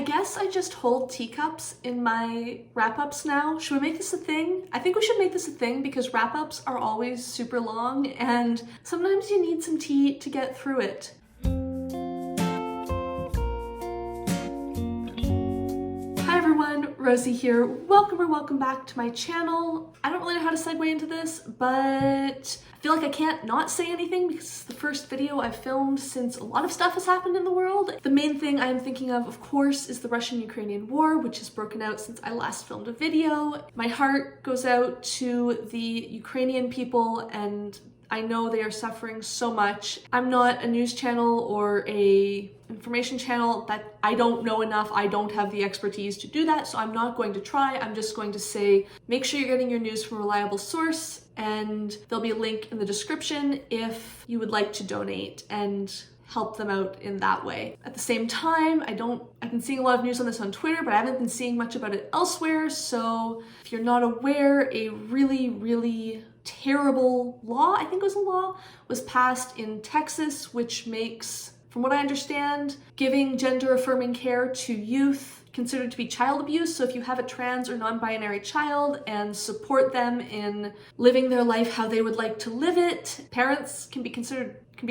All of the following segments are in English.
guess I just hold teacups in my wrap-ups now. Should we make this a thing? I think we should make this a thing because wrap-ups are always super long and sometimes you need some tea to get through it. Hi everyone, Rosie here. Welcome back to my channel. I don't really know how to segue into this, but I feel like I can't not say anything because it's the first video I've filmed since a lot of stuff has happened in the world. The main thing I'm thinking of course, is the Russian-Ukrainian war, which has broken out since I last filmed a video. My heart goes out to the Ukrainian people and I know they are suffering so much. I'm not a news channel or a information channel that I don't know enough. I don't have the expertise to do that, so I'm not going to try. I'm just going to say, make sure you're getting your news from a reliable source, and there'll be a link in the description if you would like to donate and help them out in that way. At the same time, I've been seeing a lot of news on this on Twitter, but I haven't been seeing much about it elsewhere, so if you're not aware, a really terrible law, I think it was a law, was passed in Texas, which makes, from what I understand, giving gender-affirming care to youth considered to be child abuse. So if you have a trans or non-binary child and support them in living their life how they would like to live it, parents can be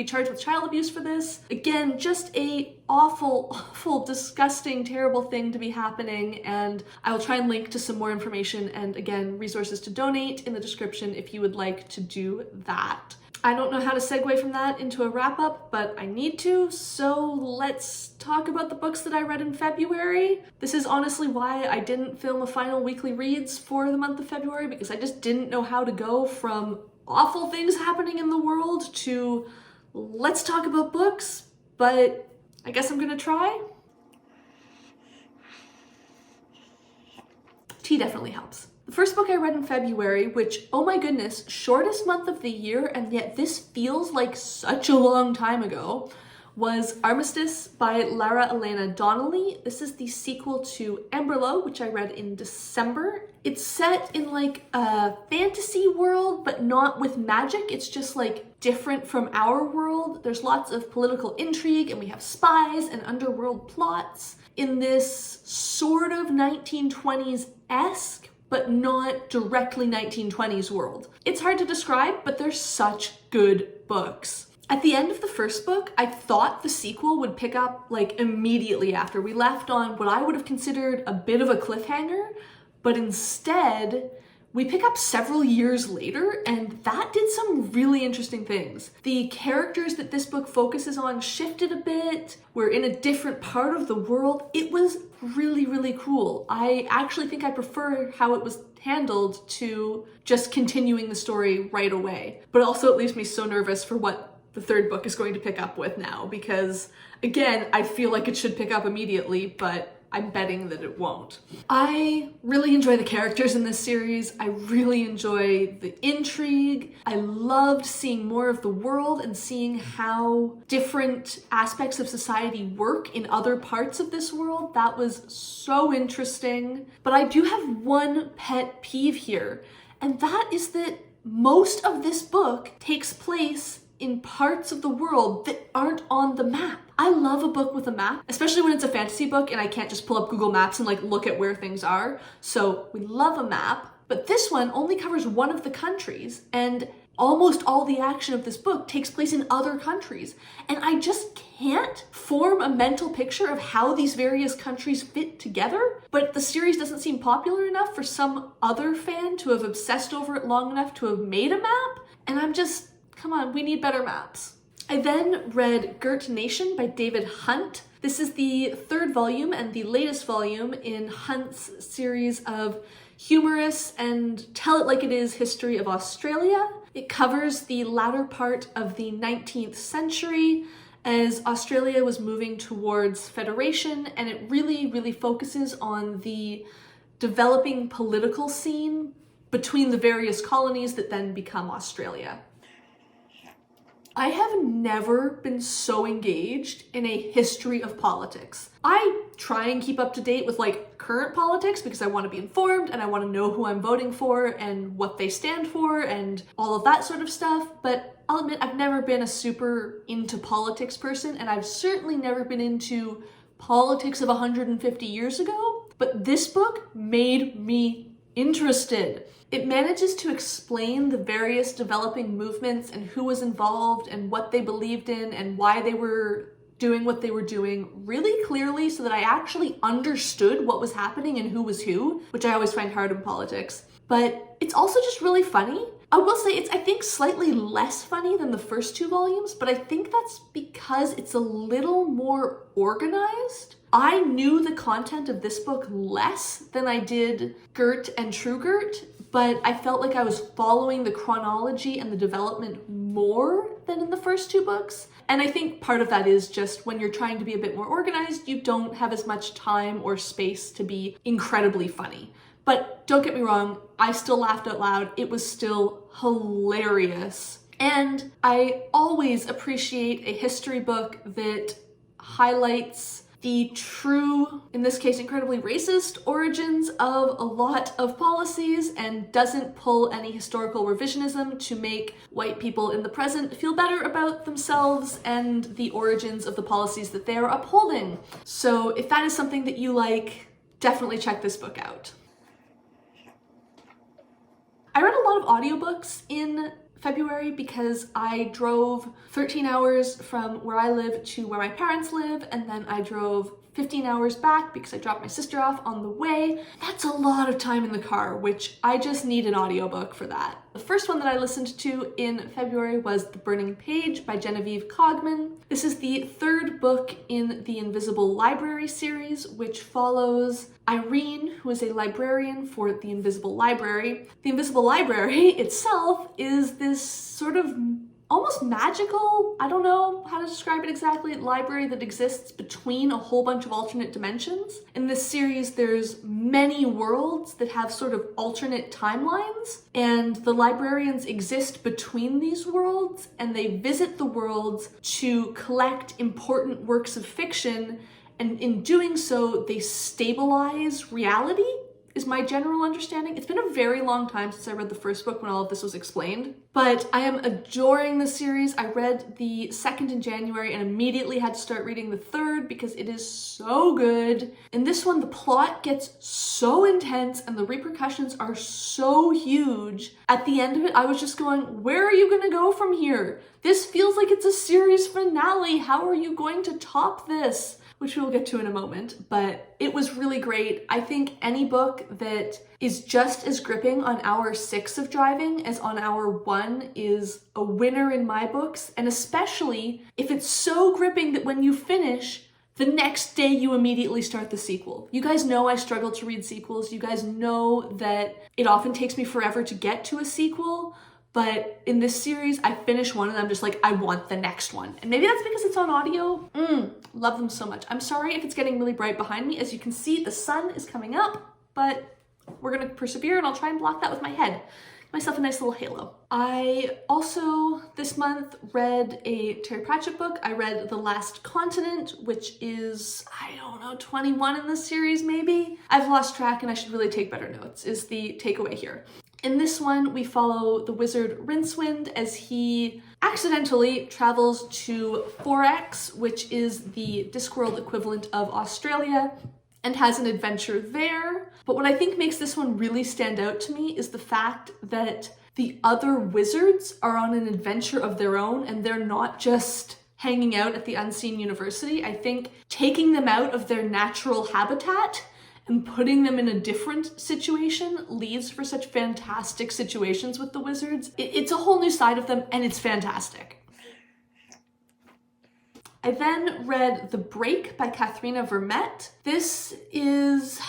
charged with child abuse for this. Again, just a awful, disgusting, terrible thing to be happening, and I will try and link to some more information and again, resources to donate in the description if you would like to do that. I don't know how to segue from that into a wrap-up, but I need to, so let's talk about the books that I read in February. This is honestly why I didn't film a final weekly reads for the month of February, because I just didn't know how to go from awful things happening in the world to let's talk about books, but I guess I'm gonna try. Tea definitely helps. The first book I read in February, which, oh my goodness, shortest month of the year, and yet this feels like such a long time ago, was Armistice by Lara Elena Donnelly. This is the sequel to Angelou, which I read in December. It's set in like a fantasy world, but not with magic. It's just like different from our world. There's lots of political intrigue and we have spies and underworld plots in this sort of 1920s-esque, but not directly 1920s world. It's hard to describe, but they're such good books. At the end of the first book, I thought the sequel would pick up like immediately after. We left on what I would have considered a bit of a cliffhanger, but instead we pick up several years later, and that did some really interesting things. The characters that this book focuses on shifted a bit. We're in a different part of the world. It was really cool. I actually think I prefer how it was handled to just continuing the story right away. But also it leaves me so nervous for what the third book is going to pick up with now, because again, I feel like it should pick up immediately, but I'm betting that it won't. I really enjoy the characters in this series. I really enjoy the intrigue. I loved seeing more of the world and seeing how different aspects of society work in other parts of this world. That was so interesting. But I do have one pet peeve here, and that is that most of this book takes place in parts of the world that aren't on the map. I love a book with a map, especially when it's a fantasy book and I can't just pull up Google Maps and like look at where things are. So we love a map, but this one only covers one of the countries, and almost all the action of this book takes place in other countries. And I just can't form a mental picture of how these various countries fit together, but the series doesn't seem popular enough for some other fan to have obsessed over it long enough to have made a map. And I'm just, come on, we need better maps. I then read Girt Nation by David Hunt. This is the third volume and the latest volume in Hunt's series of humorous and tell it like it is history of Australia. It covers the latter part of the 19th century as Australia was moving towards federation, and it really focuses on the developing political scene between the various colonies that then become Australia. I have never been so engaged in a history of politics. I try and keep up to date with like current politics because I want to be informed and I want to know who I'm voting for and what they stand for and all of that sort of stuff. But I'll admit I've never been a super into politics person, and I've certainly never been into politics of 150 years ago, but this book made me interested. It manages to explain the various developing movements and who was involved and what they believed in and why they were doing what they were doing really clearly so that I actually understood what was happening and who was who, which I always find hard in politics. But it's also just really funny. I will say it's, I think, slightly less funny than the first 2 volumes, but I think that's because it's a little more organized. I knew the content of this book less than I did Girt and True Girt, but I felt like I was following the chronology and the development more than in the first 2 books. And I think part of that is just when you're trying to be a bit more organized, you don't have as much time or space to be incredibly funny. But don't get me wrong, I still laughed out loud. It was still hilarious. And I always appreciate a history book that highlights the true, in this case, incredibly racist origins of a lot of policies and doesn't pull any historical revisionism to make white people in the present feel better about themselves and the origins of the policies that they are upholding. So if that is something that you like, definitely check this book out. I read a lot of audiobooks in February because I drove 13 hours from where I live to where my parents live, and then I drove 15 hours back because I dropped my sister off on the way. That's a lot of time in the car, which I just need an audiobook for that. The first one that I listened to in February was The Burning Page by Genevieve Cogman. This is the 3rd book in the Invisible Library series, which follows Irene, who is a librarian for the Invisible Library. The Invisible Library itself is this sort of almost magical, I don't know how to describe it exactly, library that exists between a whole bunch of alternate dimensions. In this series, there's many worlds that have sort of alternate timelines, and the librarians exist between these worlds, and they visit the worlds to collect important works of fiction, and in doing so, they stabilize reality, is my general understanding. It's been a very long time since I read the first book when all of this was explained, but I am adoring the series. I read the 2nd in January and immediately had to start reading the 3rd because it is so good. In this one, the plot gets so intense and the repercussions are so huge. At the end of it, I was just going, where are you gonna go from here? This feels like it's a series finale. How are you going to top this? Which we will get to in a moment, but it was really great. I think any book that is just as gripping on hour 6 of driving as on hour 1 is a winner in my books, and especially if it's so gripping that when you finish, the next day you immediately start the sequel. You guys know I struggle to read sequels. You guys know that it often takes me forever to get to a sequel. But in this series, I finish one and I'm just like, I want the next one. And maybe that's because it's on audio. Love them so much. I'm sorry if it's getting really bright behind me. As you can see, the sun is coming up, but we're gonna persevere and I'll try and block that with my head. Give myself a nice little halo. I also, this month, read a Terry Pratchett book. I read The Last Continent, which is, I don't know, 21 in this series maybe? I've lost track and I should really take better notes, is the takeaway here. In this one, we follow the wizard Rincewind as he accidentally travels to Forex, which is the Discworld equivalent of Australia, and has an adventure there. But what I think makes this one really stand out to me is the fact that the other wizards are on an adventure of their own and they're not just hanging out at the Unseen University. I think taking them out of their natural habitat and putting them in a different situation leads for such fantastic situations with the wizards. It's a whole new side of them and it's fantastic. I then read The Break by Katherena Vermette. This is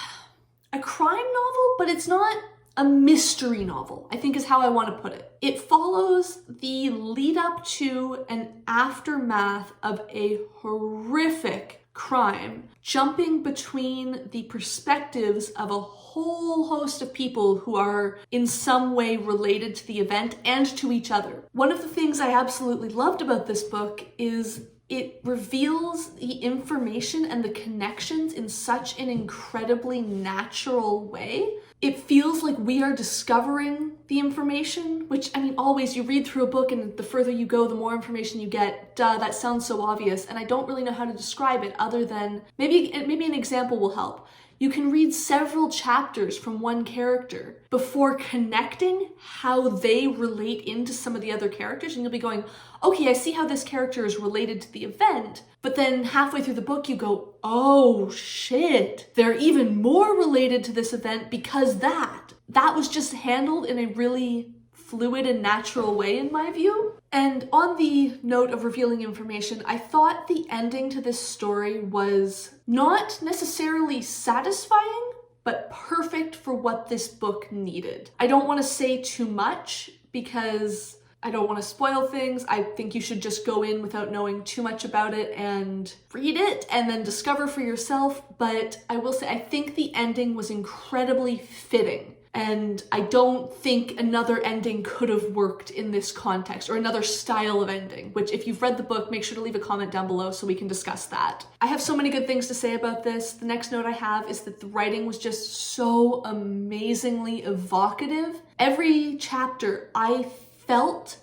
a crime novel, but it's not a mystery novel, I think is how I want to put it. It follows the lead up to and aftermath of a horrific crime, jumping between the perspectives of a whole host of people who are in some way related to the event and to each other. One of the things I absolutely loved about this book is it reveals the information and the connections in such an incredibly natural way It feels like we are discovering the information, which, I mean, always you read through a book and the further you go, the more information you get. Duh, that sounds so obvious, and I don't really know how to describe it other than maybe an example will help. You can read several chapters from one character before connecting how they relate into some of the other characters, and you'll be going, okay, I see how this character is related to the event, but then halfway through the book you go, oh shit, they're even more related to this event because that was just handled in a really fluid and natural way in my view. And on the note of revealing information, I thought the ending to this story was not necessarily satisfying, but perfect for what this book needed. I don't want to say too much because I don't want to spoil things. I think you should just go in without knowing too much about it and read it and then discover for yourself. But I will say, I think the ending was incredibly fitting. And I don't think another ending could have worked in this context, or another style of ending, which if you've read the book, make sure to leave a comment down below so we can discuss that. I have so many good things to say about this. The next note I have is that the writing was just so amazingly evocative. Every chapter, I felt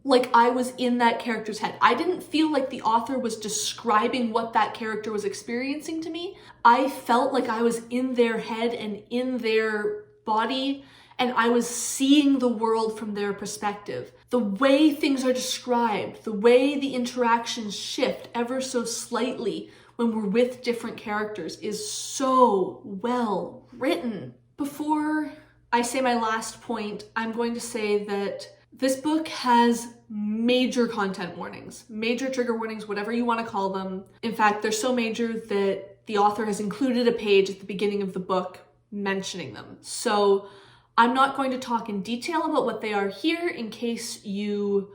like I was in that character's head. I didn't feel like the author was describing what that character was experiencing to me. I felt like I was in their head and in their body, and I was seeing the world from their perspective. The way things are described, the way the interactions shift ever so slightly when we're with different characters is so well written. Before I say my last point, I'm going to say that this book has major content warnings, major trigger warnings, whatever you want to call them. In fact, they're so major that the author has included a page at the beginning of the book mentioning them. So I'm not going to talk in detail about what they are here in case you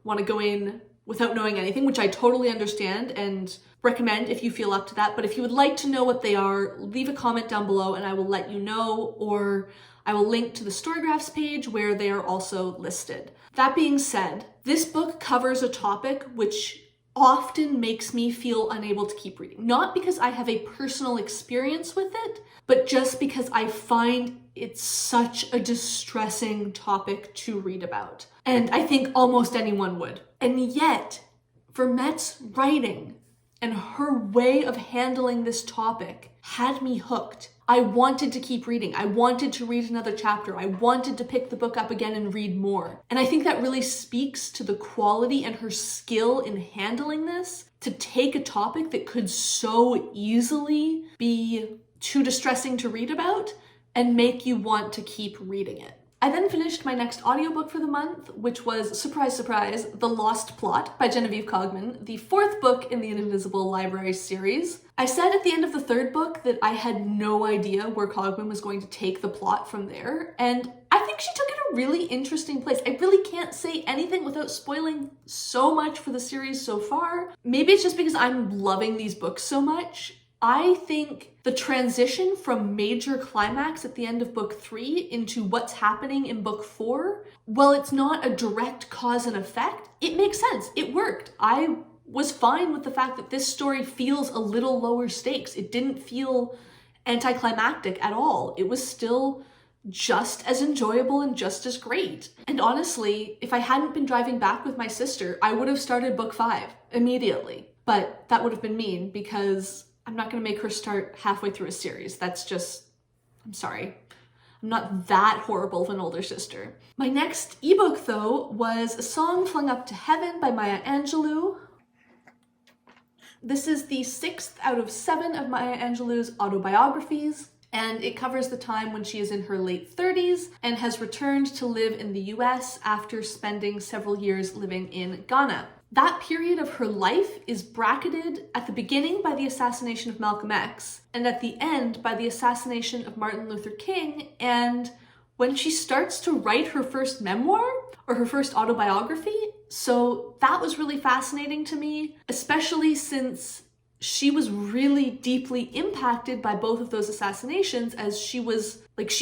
want to go in without knowing anything, which I totally understand and recommend if you feel up to that. But if you would like to know what they are, leave a comment down below and I will let you know, or I will link to the Storygraphs page where they are also listed. That being said, this book covers a topic which often makes me feel unable to keep reading. Not because I have a personal experience with it, but just because I find it's such a distressing topic to read about. And I think almost anyone would. And yet, Vermette's writing and her way of handling this topic had me hooked. I wanted to keep reading. I wanted to read another chapter. I wanted to pick the book up again and read more. And I think that really speaks to the quality and her skill in handling this, to take a topic that could so easily be too distressing to read about and make you want to keep reading it. I then finished my next audiobook for the month, which was, surprise, surprise, The Lost Plot by Genevieve Cogman, the fourth book in the Invisible Library series. I said at the end of the third book that I had no idea where Cogman was going to take the plot from there, and I think she took it a really interesting place. I really can't say anything without spoiling so much for the series so far. Maybe it's just because I'm loving these books so much. I think the transition from major climax at the end of book 3 into what's happening in book 4, while it's not a direct cause and effect, it makes sense. It worked. I was fine with the fact that this story feels a little lower stakes. It didn't feel anticlimactic at all. It was still just as enjoyable and just as great. And honestly, if I hadn't been driving back with my sister, I would have started book 5 immediately. But that would have been mean because I'm not going to make her start halfway through a series. That's just, I'm sorry. I'm not that horrible of an older sister. My next ebook, though, was A Song Flung Up to Heaven by Maya Angelou. This is the 6th out of 7 of Maya Angelou's autobiographies, and it covers the time when she is in her late 30s and has returned to live in the US after spending several years living in Ghana. That period of her life is bracketed at the beginning by the assassination of Malcolm X and at the end by the assassination of Martin Luther King. And when she starts to write her first memoir or her first autobiography, so that was really fascinating to me, especially since she was really deeply impacted by both of those assassinations, as she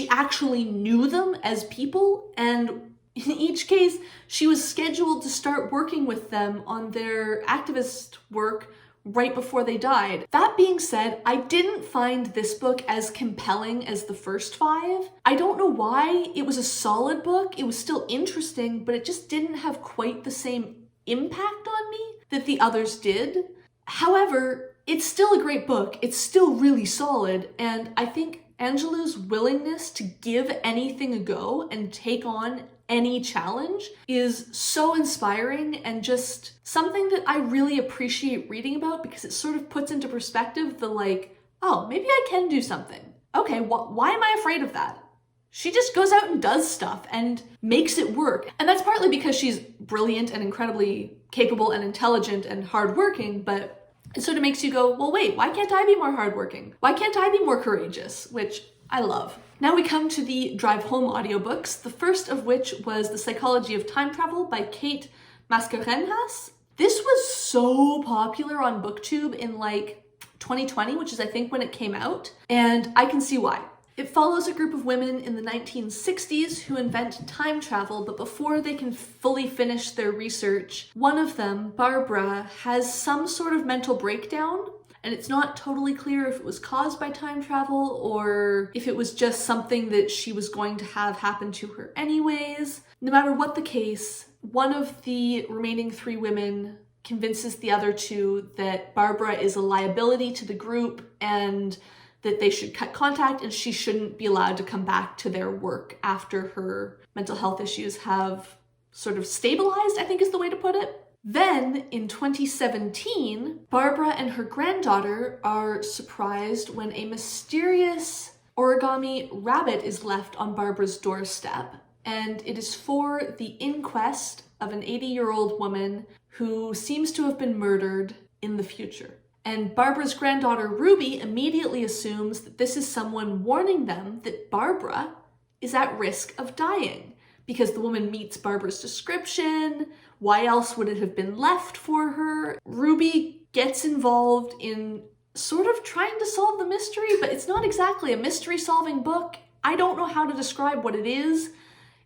actually knew them as people, and in each case, she was scheduled to start working with them on their activist work right before they died. That being said, I didn't find this book as compelling as the first 5. I don't know why. It was a solid book. It was still interesting, but it just didn't have quite the same impact on me that the others did. However, it's still a great book. It's still really solid, and I think Angelou's willingness to give anything a go and take on any challenge is so inspiring and just something that I really appreciate reading about, because it sort of puts into perspective the like, oh, maybe I can do something. Okay, why am I afraid of that? She just goes out and does stuff and makes it work. And that's partly because she's brilliant and incredibly capable and intelligent and hardworking, but it sort of makes you go, well, wait, why can't I be more hardworking? Why can't I be more courageous? Which I love. Now we come to the Drive Home audiobooks, the first of which was The Psychology of Time Travel by Kate Mascarenhas. This was so popular on Booktube in like 2020, which is I think when it came out, and I can see why. It follows a group of women in the 1960s who invent time travel, but before they can fully finish their research, one of them, Barbara, has some sort of mental breakdown, and it's not totally clear if it was caused by time travel or if it was just something that she was going to have happen to her anyways. No matter what the case, one of the remaining 3 women convinces the other 2 that Barbara is a liability to the group and that they should cut contact and she shouldn't be allowed to come back to their work after her mental health issues have sort of stabilized, I think is the way to put it. Then, in 2017, Barbara and her granddaughter are surprised when a mysterious origami rabbit is left on Barbara's doorstep, and it is for the inquest of an 80-year-old woman who seems to have been murdered in the future. And Barbara's granddaughter, Ruby, immediately assumes that this is someone warning them that Barbara is at risk of dying because the woman meets Barbara's description. Why else would it have been left for her? Ruby gets involved in sort of trying to solve the mystery, but it's not exactly a mystery-solving book. I don't know how to describe what it is.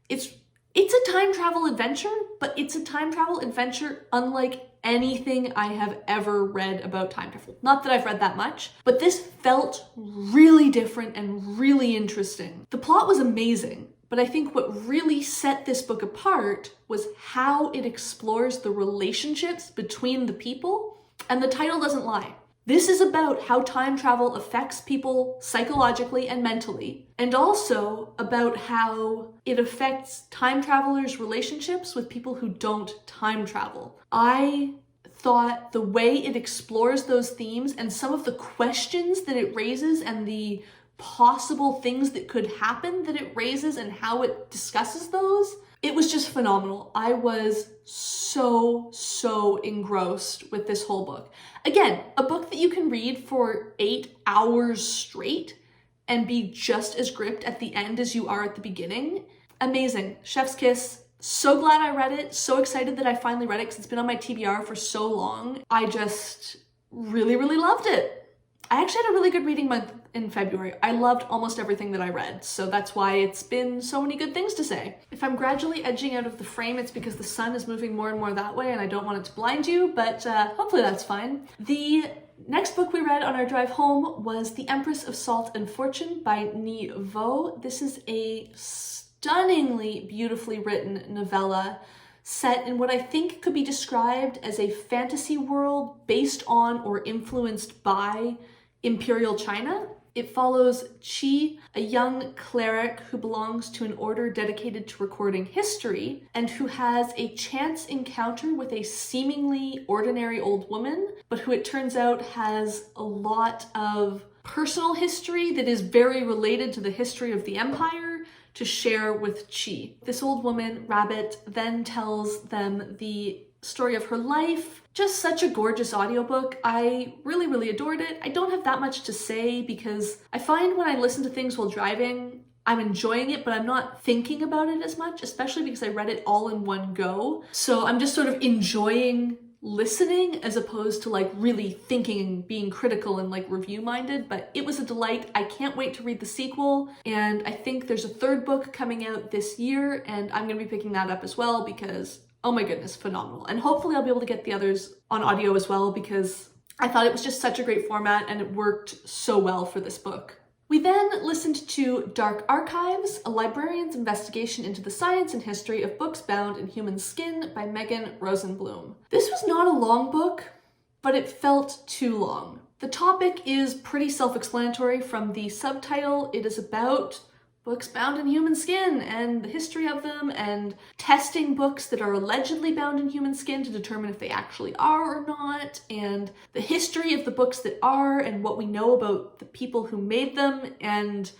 It's a time travel adventure, but it's a time travel adventure unlike anything I have ever read about time travel. Not that I've read that much, but this felt really different and really interesting. The plot was amazing, but I think what really set this book apart was how it explores the relationships between the people, and the title doesn't lie. This is about how time travel affects people psychologically and mentally, and also about how it affects time travelers' relationships with people who don't time travel. I thought the way it explores those themes and some of the questions that it raises and the possible things that could happen that it raises and how it discusses those, it was just phenomenal. I was so engrossed with this whole book. Again, a book that you can read for 8 hours straight and be just as gripped at the end as you are at the beginning. Amazing. Chef's kiss. So glad I read it. So excited that I finally read it because it's been on my TBR for so long. I just really loved it. I actually had a really good reading month in February. I loved almost everything that I read, so that's why it's been so many good things to say. If I'm gradually edging out of the frame, it's because the sun is moving more and more that way and I don't want it to blind you, but hopefully that's fine. The next book we read on our drive home was The Empress of Salt and Fortune by Nghi. This is a stunningly beautifully written novella set in what I think could be described as a fantasy world based on or influenced by Imperial China. It follows Qi, a young cleric who belongs to an order dedicated to recording history and who has a chance encounter with a seemingly ordinary old woman, but who it turns out has a lot of personal history that is very related to the history of the Empire to share with Qi. This old woman, Rabbit, then tells them the story of her life. Just such a gorgeous audiobook. I really adored it. I don't have that much to say because I find when I listen to things while driving, I'm enjoying it, but I'm not thinking about it as much, especially because I read it all in one go. So I'm just sort of enjoying listening as opposed to like really thinking and being critical and like review minded, but it was a delight. I can't wait to read the sequel, and I think there's a 3rd book coming out this year and I'm gonna be picking that up as well because oh my goodness, phenomenal. And hopefully I'll be able to get the others on audio as well because I thought it was just such a great format and it worked so well for this book. We then listened to Dark Archives, a librarian's investigation into the science and history of books bound in human skin by Megan Rosenbloom. This was not a long book, but it felt too long. The topic is pretty self-explanatory from the subtitle. It is about books bound in human skin and the history of them and testing books that are allegedly bound in human skin to determine if they actually are or not, and the history of the books that are and what we know about the people who made them and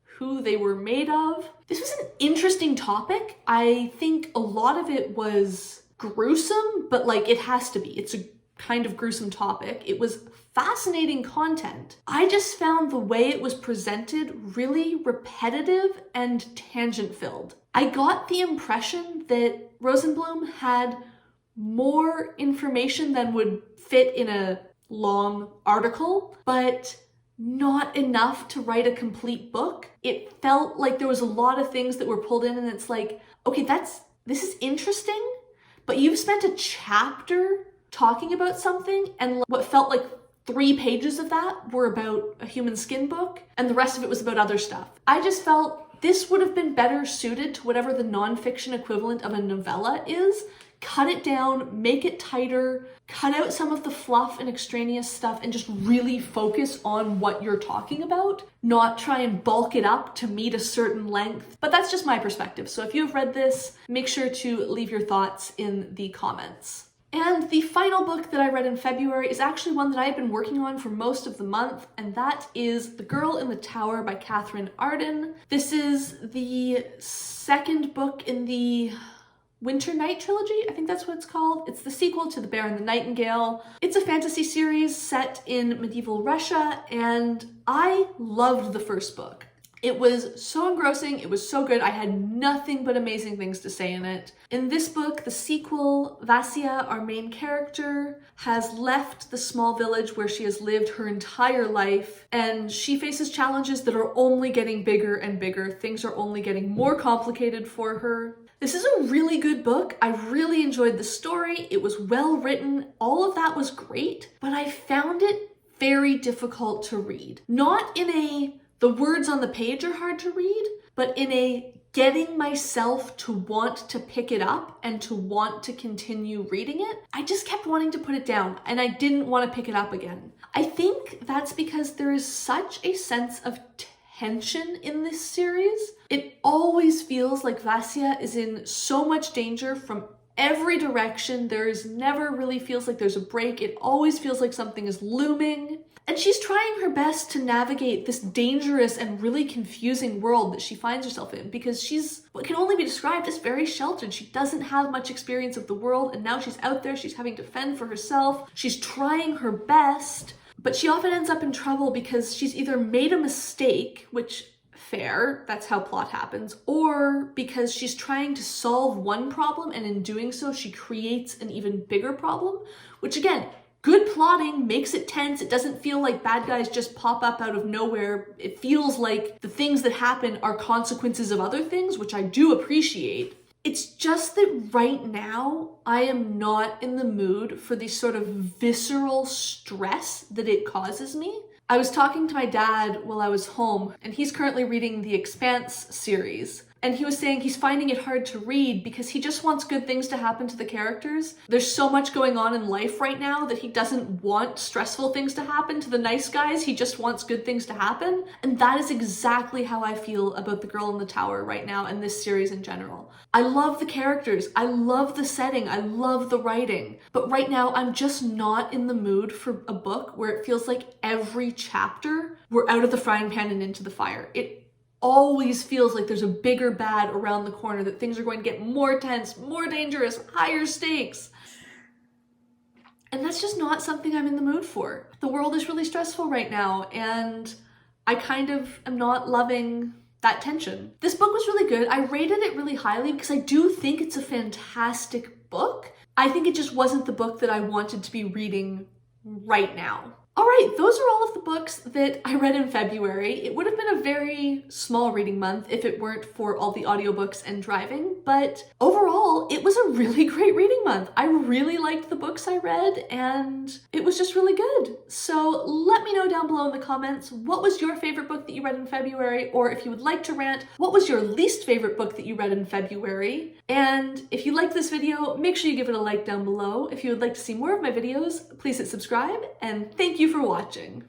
who they were made of. This was an interesting topic. I think a lot of it was gruesome, but like it has to be. It's a kind of gruesome topic. It was fascinating content. I just found the way it was presented really repetitive and tangent-filled. I got the impression that Rosenbloom had more information than would fit in a long article, but not enough to write a complete book. It felt like there was a lot of things that were pulled in, and it's like, okay, this is interesting, but you've spent a chapter talking about something, and what felt like 3 pages of that were about a human skin book, and the rest of it was about other stuff. I just felt this would have been better suited to whatever the nonfiction equivalent of a novella is. Cut it down, make it tighter, cut out some of the fluff and extraneous stuff, and just really focus on what you're talking about, not try and bulk it up to meet a certain length. But that's just my perspective. So if you have read this, make sure to leave your thoughts in the comments. And the final book that I read in February is actually one that I had been working on for most of the month, and that is The Girl in the Tower by Katherine Arden. This is the second book in the Winter Night trilogy, I think that's what it's called. It's the sequel to The Bear and the Nightingale. It's a fantasy series set in medieval Russia, and I loved the first book. It was so engrossing, it was so good, I had nothing but amazing things to say in it. In this book, the sequel, Vasya, our main character, has left the small village where she has lived her entire life, and she faces challenges that are only getting bigger and bigger. Things are only getting more complicated for her. This is a really good book. I really enjoyed the story. It was well written. All of that was great, but I found it very difficult to read. Not in a the words on the page are hard to read, but in a getting myself to want to pick it up and to want to continue reading it. I just kept wanting to put it down and I didn't want to pick it up again. I think that's because there is such a sense of tension in this series. It always feels like Vasya is in so much danger from every direction. There's never really feels like there's a break. It always feels like something is looming. And she's trying her best to navigate this dangerous and really confusing world that she finds herself in, because she's what can only be described as very sheltered. She doesn't have much experience of the world, and now she's out there, she's having to fend for herself. She's trying her best, but she often ends up in trouble because she's either made a mistake, which fair, that's how plot happens, or because she's trying to solve one problem and in doing so she creates an even bigger problem, which again, good plotting makes it tense. It doesn't feel like bad guys just pop up out of nowhere. It feels like the things that happen are consequences of other things, which I do appreciate. It's just that right now, I am not in the mood for the sort of visceral stress that it causes me. I was talking to my dad while I was home, and he's currently reading the Expanse series. And he was saying he's finding it hard to read because he just wants good things to happen to the characters. There's so much going on in life right now that he doesn't want stressful things to happen to the nice guys. He just wants good things to happen. And that is exactly how I feel about The Girl in the Tower right now and this series in general. I love the characters. I love the setting. I love the writing. But right now, I'm just not in the mood for a book where it feels like every chapter we're out of the frying pan and into the fire. It always feels like there's a bigger bad around the corner, that things are going to get more tense, more dangerous, higher stakes. And that's just not something I'm in the mood for. The world is really stressful right now, and I kind of am not loving that tension. This book was really good. I rated it really highly because I do think it's a fantastic book. I think it just wasn't the book that I wanted to be reading right now. All right, those are all of the books that I read in February. It would have been a very small reading month if it weren't for all the audiobooks and driving, but overall, it was a really great reading month. I really liked the books I read, and it was just really good. So let me know down below in the comments, what was your favorite book that you read in February, or if you would like to rant, what was your least favorite book that you read in February? And if you liked this video, make sure you give it a like down below. If you would like to see more of my videos, please hit subscribe, and thank you for watching.